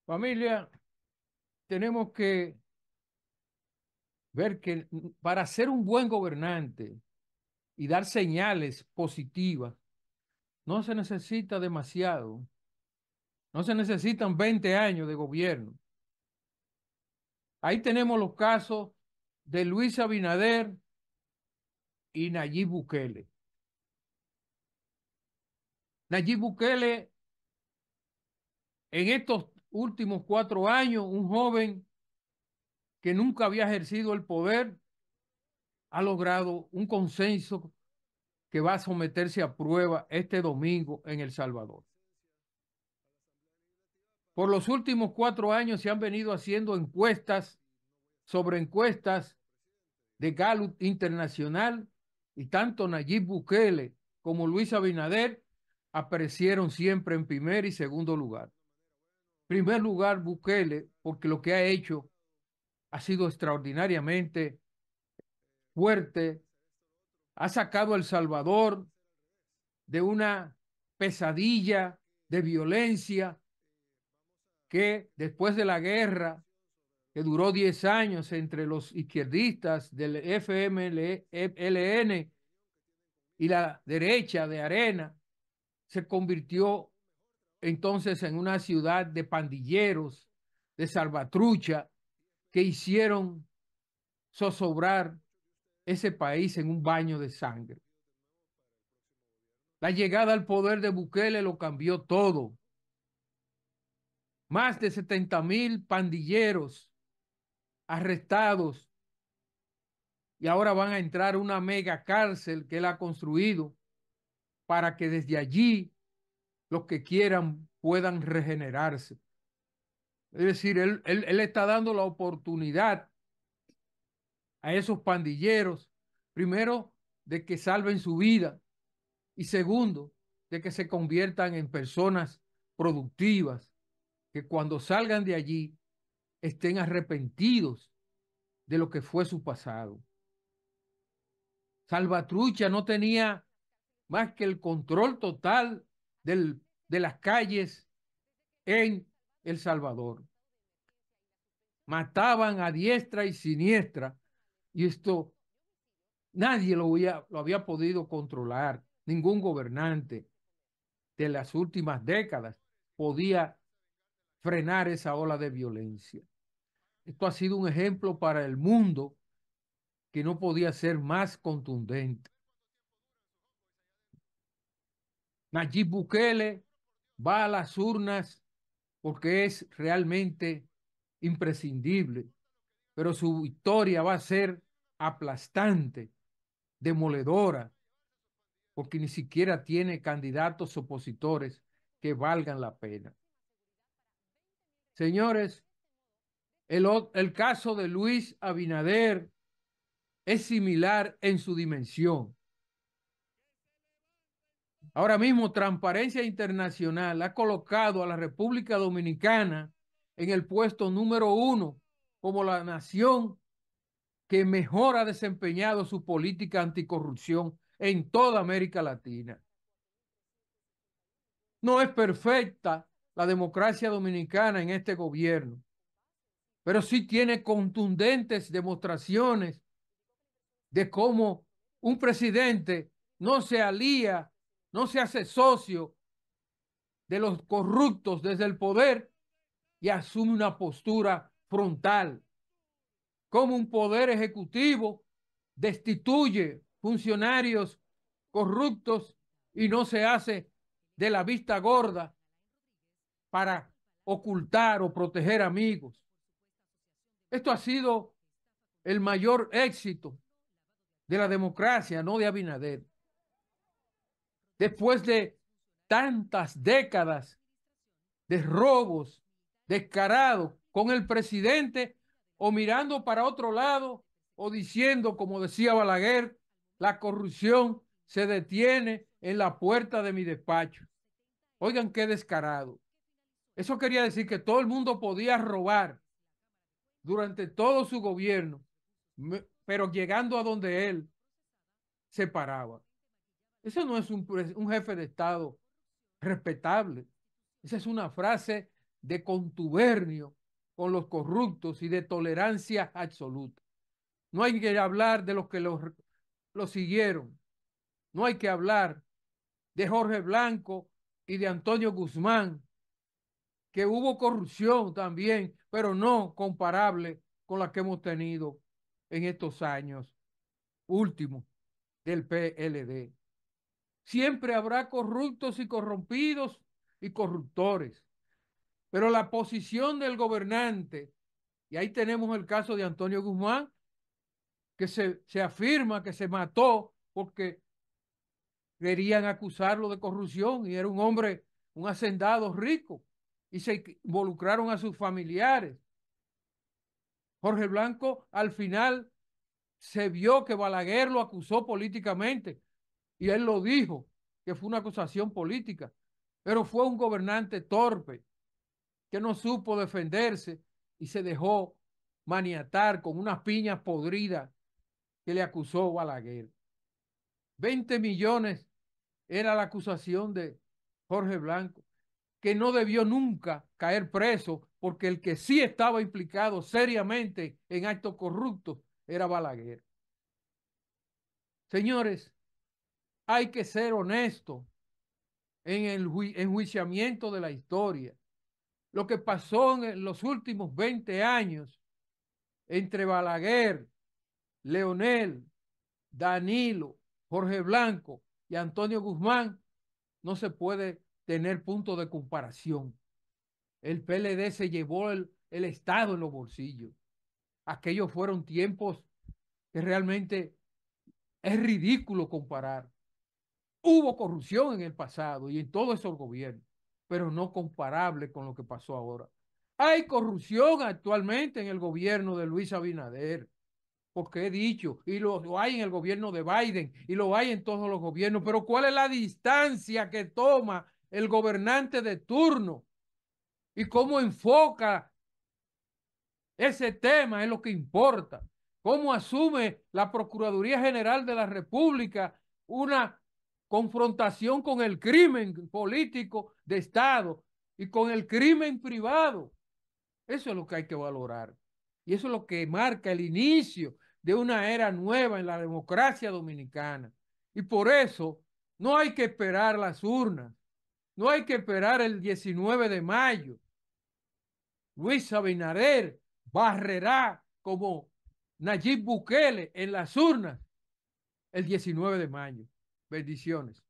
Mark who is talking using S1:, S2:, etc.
S1: Familia, tenemos que ver que para ser un buen gobernante y dar señales positivas, no se necesita demasiado, no se necesitan 20 años de gobierno. Ahí tenemos los casos de Luis Abinader y Nayib Bukele. Nayib Bukele, en estos últimos 4 años, un joven que nunca había ejercido el poder, ha logrado un consenso que va a someterse a prueba este domingo en El Salvador. Por los últimos 4 años se han venido haciendo encuestas sobre encuestas de Gallup Internacional y tanto Nayib Bukele como Luis Abinader aparecieron siempre en primer y segundo lugar. Primer lugar Bukele porque lo que ha hecho ha sido extraordinariamente fuerte, ha sacado a El Salvador de una pesadilla de violencia que después de la guerra que duró 10 años entre los izquierdistas del FMLN y la derecha de Arena, se convirtió entonces en una ciudad de pandilleros, de salvatrucha, que hicieron zozobrar ese país en un baño de sangre. La llegada al poder de Bukele lo cambió todo. Más de 70,000 pandilleros arrestados y ahora van a entrar a una mega cárcel que él ha construido para que desde allí los que quieran puedan regenerarse. Es decir, él está dando la oportunidad a esos pandilleros, primero, de que salven su vida y segundo, de que se conviertan en personas productivas, que cuando salgan de allí estén arrepentidos de lo que fue su pasado. Salvatrucha no tenía más que el control total de las calles en El Salvador. Mataban a diestra y siniestra y esto nadie lo había podido controlar. Ningún gobernante de las últimas décadas podía frenar esa ola de violencia. Esto ha sido un ejemplo para el mundo que no podía ser más contundente. Nayib Bukele va a las urnas porque es realmente imprescindible, pero su victoria va a ser aplastante, demoledora, porque ni siquiera tiene candidatos opositores que valgan la pena. Señores, el caso de Luis Abinader es similar en su dimensión. Ahora mismo, Transparencia Internacional ha colocado a la República Dominicana en el puesto número 1 como la nación que mejor ha desempeñado su política anticorrupción en toda América Latina. No es perfecta la democracia dominicana en este gobierno, pero sí tiene contundentes demostraciones de cómo un presidente no se alía, no se hace socio de los corruptos desde el poder y asume una postura frontal, como un poder ejecutivo destituye funcionarios corruptos y no se hace de la vista gorda para ocultar o proteger amigos. Esto ha sido el mayor éxito de la democracia, no de Abinader. Después de tantas décadas de robos descarados con el presidente o mirando para otro lado o diciendo, como decía Balaguer, la corrupción se detiene en la puerta de mi despacho. Oigan qué descarado. Eso quería decir que todo el mundo podía robar durante todo su gobierno, pero llegando a donde él se paraba. Eso no es un jefe de Estado respetable. Esa es una frase de contubernio con los corruptos y de tolerancia absoluta. No hay que hablar de los que lo siguieron. No hay que hablar de Jorge Blanco y de Antonio Guzmán, que hubo corrupción también, pero no comparable con la que hemos tenido en estos años últimos del PLD. Siempre habrá corruptos y corrompidos y corruptores, pero la posición del gobernante, y ahí tenemos el caso de Antonio Guzmán, que se afirma que se mató porque querían acusarlo de corrupción y era un hombre, un hacendado rico, y se involucraron a sus familiares. Jorge Blanco al final se vio que Balaguer lo acusó políticamente y él lo dijo, que fue una acusación política, pero fue un gobernante torpe que no supo defenderse y se dejó maniatar con unas piñas podridas que le acusó Balaguer. 20 millones era la acusación de Jorge Blanco, que no debió nunca caer preso porque el que sí estaba implicado seriamente en actos corruptos era Balaguer. Señores, hay que ser honestos en el enjuiciamiento de la historia. Lo que pasó en los últimos 20 años entre Balaguer, Leonel, Danilo, Jorge Blanco y Antonio Guzmán no se puede tener punto de comparación. El PLD se llevó el Estado en los bolsillos. Aquellos fueron tiempos que realmente es ridículo comparar. Hubo corrupción en el pasado y en todos esos gobiernos, pero no comparable con lo que pasó ahora. Hay corrupción actualmente en el gobierno de Luis Abinader, porque he dicho, y lo hay en el gobierno de Biden, y lo hay en todos los gobiernos, pero ¿cuál es la distancia que toma el gobernante de turno? ¿Y cómo enfoca ese tema? Es lo que importa. ¿Cómo asume la Procuraduría General de la República una confrontación con el crimen político de Estado y con el crimen privado? Eso es lo que hay que valorar. Y eso es lo que marca el inicio de una era nueva en la democracia dominicana. Y por eso no hay que esperar las urnas, no hay que esperar el 19 de mayo. Luis Abinader barrerá como Nayib Bukele en las urnas el 19 de mayo. Bendiciones.